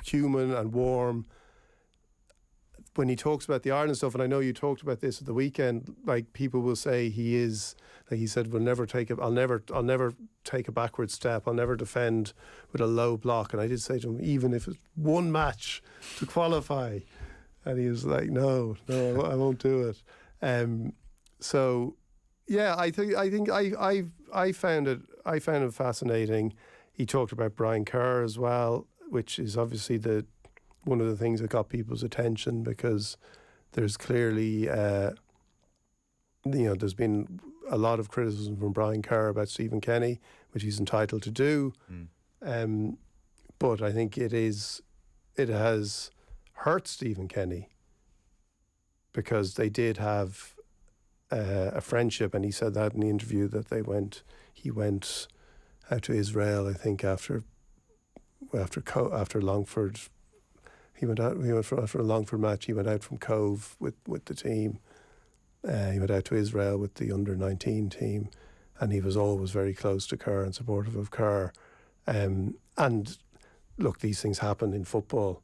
human and warm. When he talks about the Ireland stuff, and I know you talked about this at the weekend, like, people will say he is, like he said, I'll never take a backward step. I'll never defend with a low block. And I did say to him, even if it's one match to qualify, and he was like, no, I won't do it. So yeah, I found it fascinating. He talked about Brian Kerr as well, which is obviously one of the things that got people's attention, because there's clearly, there's been a lot of criticism from Brian Kerr about Stephen Kenny, which he's entitled to do. But I think it has hurt Stephen Kenny, because they did have a friendship, and he said that in the interview that he went out to Israel, I think after Longford. He went for a Longford match. He went out from Cove with the team. He went out to Israel with the under-19 team, and he was always very close to Kerr and supportive of Kerr. And look, these things happen in football.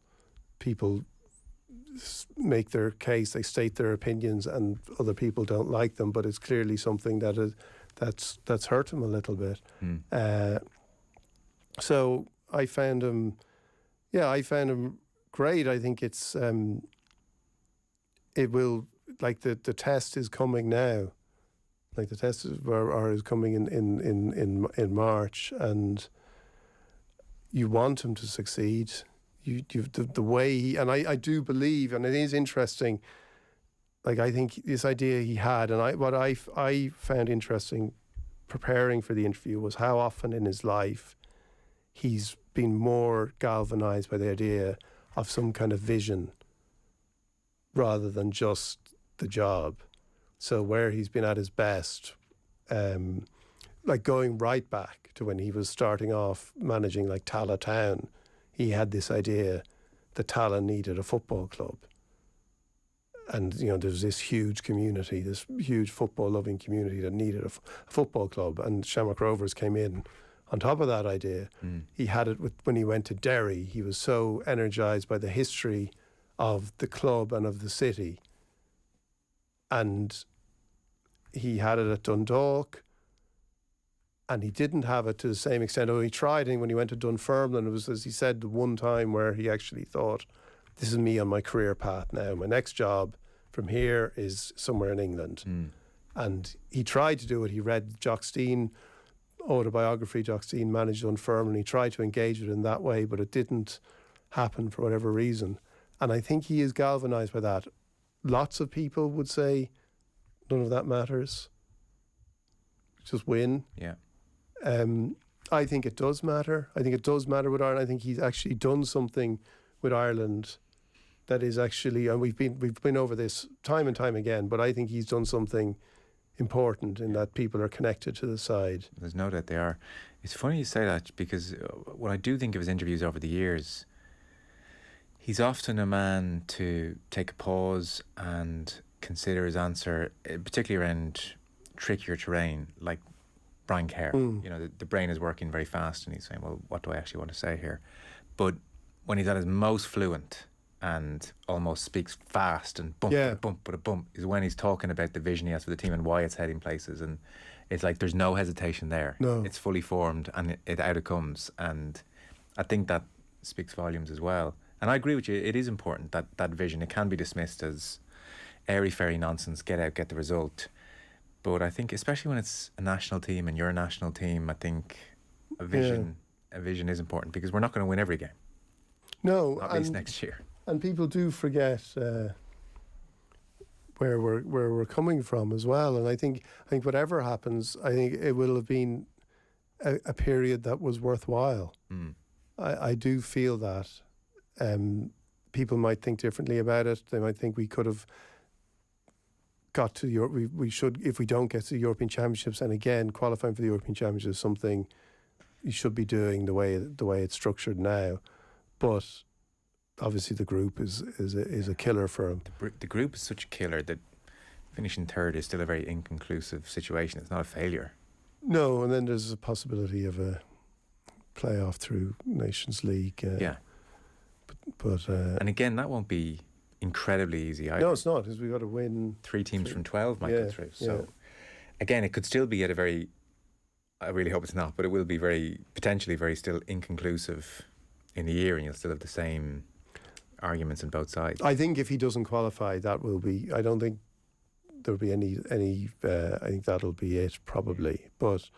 People make their case, they state their opinions, and other people don't like them. But it's clearly something that's hurt him a little bit. So I found him great. I think it's it will, like, the test is coming now. Like, the test is coming in March, and you want him to succeed. The way he, and I do believe, and it is interesting. Like, I think this idea he had, and what I found interesting preparing for the interview was how often in his life he's been more galvanised by the idea of some kind of vision rather than just the job. So where he's been at his best, like going right back to when he was starting off managing like Tala Town, he had this idea that Tala needed a football club. And, you know, there's this huge community, this huge football-loving community that needed a football club. And Shamrock Rovers came in on top of that idea. He had it when he went to Derry. He was so energised by the history of the club and of the city. And he had it at Dundalk. And he didn't have it to the same extent. He tried, and when he went to Dunfermline, it was, as he said, the one time where he actually thought, this is me on my career path now. My next job from here is somewhere in England. And he tried to do it. He read Jock Stein autobiography. Jock Stein managed Dunfermline. He tried to engage it in that way, but it didn't happen for whatever reason. And I think he is galvanised by that. Lots of people would say none of that matters. Just win. Yeah. I think it does matter. I think it does matter with Ireland. I think he's actually done something with Ireland that is actually, and we've been over this time and time again, but I think he's done something important in that people are connected to the side. There's no doubt they are. It's funny you say that, because when I do think of his interviews over the years, he's often a man to take a pause and consider his answer, particularly around trickier terrain, like Brian Kerr. You know, the brain is working very fast and he's saying, well, what do I actually want to say here? But when he's at his most fluent and almost speaks fast and bump, but a bump, is when he's talking about the vision he has for the team and why it's heading places. And it's like there's no hesitation there. No. It's fully formed and out it comes. And I think that speaks volumes as well. And I agree with you, it is important, that vision. It can be dismissed as airy-fairy nonsense, get out, get the result. But I think, especially when it's a national team and you're a national team, I think a vision is important, because we're not going to win every game. No, at least next year. And people do forget where we're coming from as well. And I think whatever happens, I think it will have been a period that was worthwhile. I do feel that. People might think differently about it. They might think we could have got to Europe. We should, if we don't get to the European Championships, and again, qualifying for the European Championships is something you should be doing the way it's structured now. But obviously, the group is a killer for him. The group is such a killer that finishing third is still a very inconclusive situation. It's not a failure. No, and then there's a possibility of a playoff through Nations League. But and again, that won't be incredibly easy either. No, it's not, because we've got to win. 3 teams from 12 might go through. So again, it could still be at a very, I really hope it's not, but it will be potentially very still inconclusive in the year, and you'll still have the same arguments on both sides. I think if he doesn't qualify, that will be, I don't think there'll be any I think that'll be it probably. But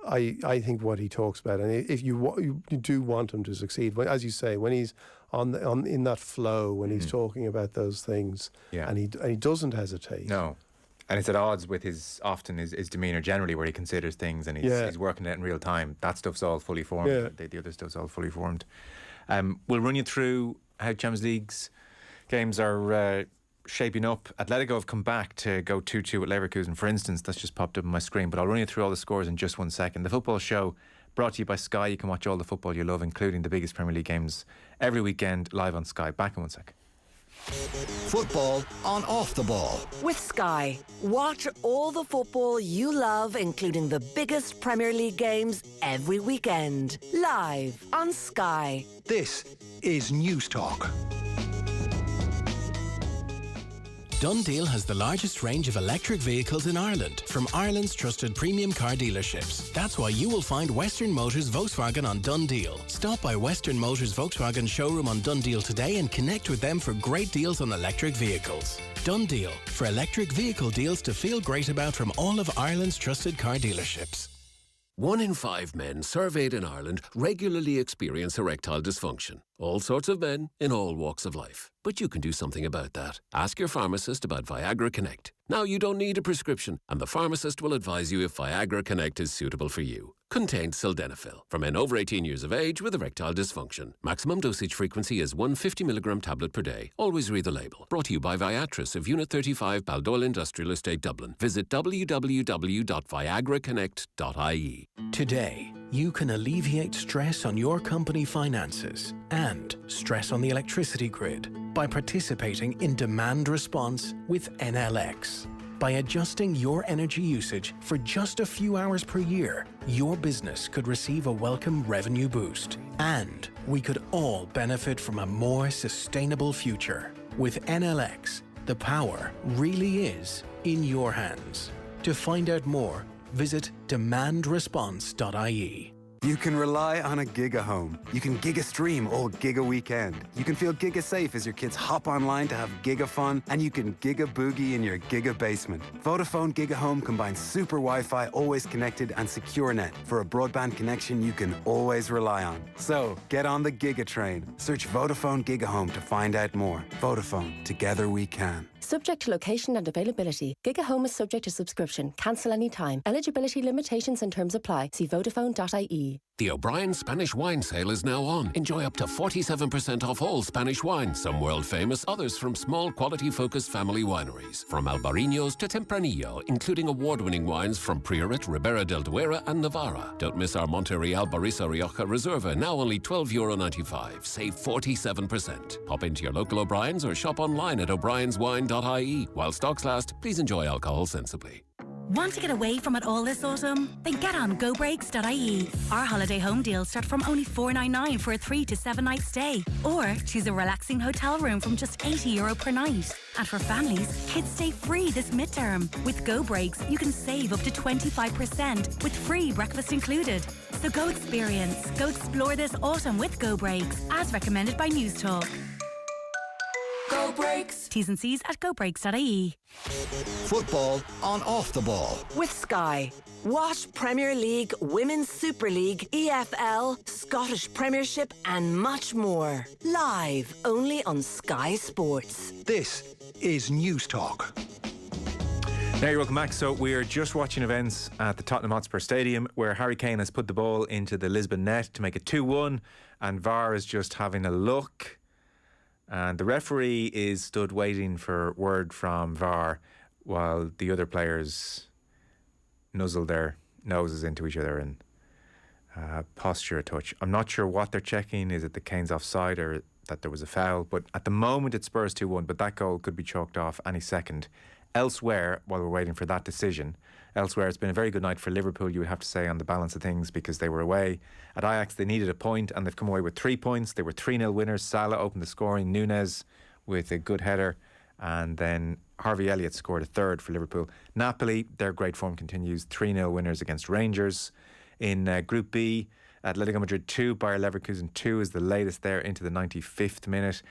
I think what he talks about, and if you do want him to succeed, as you say, when he's in that flow, when he's talking about those things, and he doesn't hesitate. No, and it's at odds with his demeanour generally, where he considers things and he's working it in real time. That stuff's all fully formed. The other stuff's all fully formed. We'll run you through how Champions League's games are shaping up. Atletico have come back to go 2-2 with Leverkusen, for instance. That's just popped up on my screen, but I'll run you through all the scores in just 1 second. The Football Show, brought to you by Sky. You can watch all the football you love, including the biggest Premier League games, every weekend live on Sky. Back in 1 second. Football on Off the Ball. With Sky, watch all the football you love, including the biggest Premier League games, every weekend, live on Sky. This is News Talk. DoneDeal has the largest range of electric vehicles in Ireland from Ireland's trusted premium car dealerships. That's why you will find Western Motors Volkswagen on DoneDeal. Stop by Western Motors Volkswagen showroom on DoneDeal today and connect with them for great deals on electric vehicles. DoneDeal, for electric vehicle deals to feel great about from all of Ireland's trusted car dealerships. 1 in 5 men surveyed in Ireland regularly experience erectile dysfunction. All sorts of men in all walks of life. But you can do something about that. Ask your pharmacist about Viagra Connect. Now you don't need a prescription, and the pharmacist will advise you if Viagra Connect is suitable for you. Contains sildenafil for men over 18 years of age with erectile dysfunction. Maximum dosage frequency is 150mg tablet per day. Always read the label. Brought to you by Viatris of Unit 35 Baldoyle Industrial Estate, Dublin. Visit www.viagraconnect.ie. Today, you can alleviate stress on your company finances and stress on the electricity grid by participating in demand response with NLX. By adjusting your energy usage for just a few hours per year, your business could receive a welcome revenue boost. And we could all benefit from a more sustainable future. With NLX, the power really is in your hands. To find out more, visit demandresponse.ie. You can rely on a Giga Home. You can Giga Stream all Giga Weekend. You can feel Giga Safe as your kids hop online to have Giga Fun, and you can Giga Boogie in your Giga Basement. Vodafone Giga Home combines super Wi-Fi, always connected, and secure net for a broadband connection you can always rely on. So, get on the Giga train. Search Vodafone Giga Home to find out more. Vodafone, together we can. Subject to location and availability. Giga Home is subject to subscription. Cancel anytime. Eligibility limitations and terms apply. See Vodafone.ie. The O'Brien Spanish Wine Sale is now on. Enjoy up to 47% off all Spanish wine, some world famous, others from small quality focused family wineries. From Albariños to Tempranillo, including award-winning wines from Priorat, Ribera del Duero and Navarra. Don't miss our Monterreal Barisa Rioja Reserva, now only €12.95. Save 47%. Pop into your local O'Brien's or shop online at o'brienswine.ie. While stocks last, please enjoy alcohol sensibly. Want to get away from it all this autumn? Then get on gobreaks.ie. Our holiday home deals start from only $4.99 for a 3 to 7 night stay. Or choose a relaxing hotel room from just €80 per night. And for families, kids stay free this midterm. With Go Breaks, you can save up to 25% with free breakfast included. So go explore this autumn with Go Breaks, as recommended by News Talk. Go Breaks. T's and C's at gobreaks.ie. Football on Off the Ball. With Sky. Watch Premier League, Women's Super League, EFL, Scottish Premiership and much more. Live only on Sky Sports. This is News Talk. Now you're welcome back. So we're just watching events at the Tottenham Hotspur Stadium where Harry Kane has put the ball into the Lisbon net to make it 2-1 and VAR is just having a look. And the referee is stood waiting for word from VAR while the other players nuzzle their noses into each other and posture a touch. I'm not sure what they're checking. Is it that Kane's offside or that there was a foul? But at the moment it's Spurs 2-1, but that goal could be chalked off any second. Elsewhere, while we're waiting for that decision, elsewhere it's been a very good night for Liverpool, you would have to say, on the balance of things, because they were away at Ajax. They needed a point and they've come away with 3 points. They were 3-0 winners. Salah opened the scoring, Núñez with a good header, and then Harvey Elliott scored a third for Liverpool. Napoli, their great form continues, 3-0 winners against Rangers. In Group B, Atletico Madrid 2, Bayer Leverkusen 2 is the latest there into the 95th minute.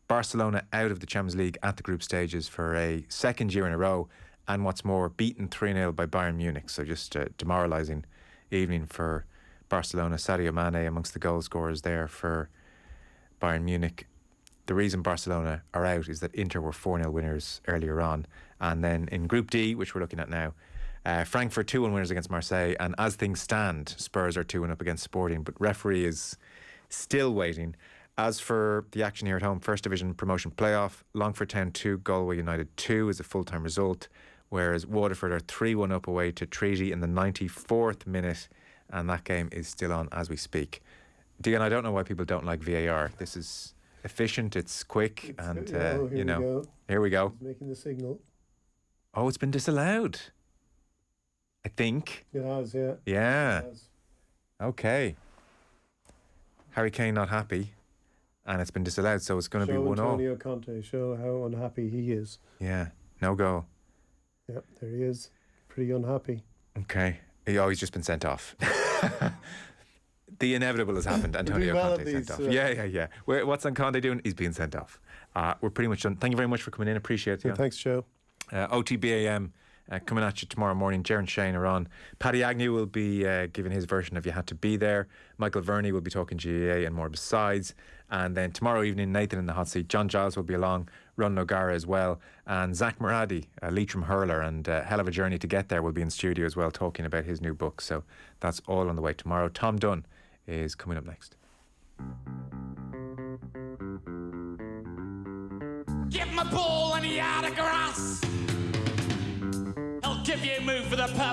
Barcelona out of the Champions League at the group stages for a second year in a row, and what's more, beaten 3-0 by Bayern Munich. So just a demoralising evening for Barcelona. Sadio Mane amongst the goal scorers there for Bayern Munich. The reason Barcelona are out is that Inter were 4-0 winners earlier on. And then in Group D, which we're looking at now, Frankfurt 2-1 winners against Marseille, and as things stand, Spurs are 2-1 up against Sporting, but referee is still waiting. As for the action here at home, First Division promotion playoff, Longford Town 2, Galway United 2 is a full-time result, whereas Waterford are 3-1 up away to Treaty in the 94th minute, and that game is still on as we speak. Dion, I don't know why people don't like VAR. This is efficient, it's quick, and here we go. He's making the signal. Oh, it's been disallowed, I think. It has, yeah. Yeah. It has. Okay. Harry Kane not happy. And it's been disallowed, so it's going to be 1-0. Antonio Conte, show how unhappy he is. Yeah, no goal. Yep, there he is. Pretty unhappy. Okay. He's just been sent off. The inevitable has happened. Antonio Conte sent off. Yeah. What's Conte doing? He's being sent off. We're pretty much done. Thank you very much for coming in. Appreciate it. Thanks, Joe. OTB AM coming at you tomorrow morning. Ger and Shane are on. Paddy Agnew will be giving his version of You Had to Be There. Michael Verney will be talking GAA and more besides. And then tomorrow evening, Nathan in the hot seat. John Giles will be along. Ron O'Gara as well. And Zach Muradi, a Leitrim hurler and hell of a journey to get there, will be in studio as well talking about his new book. So that's all on the way tomorrow. Tom Dunn is coming up next. Give him a ball and he out of grass. He'll give you a move for the perfect.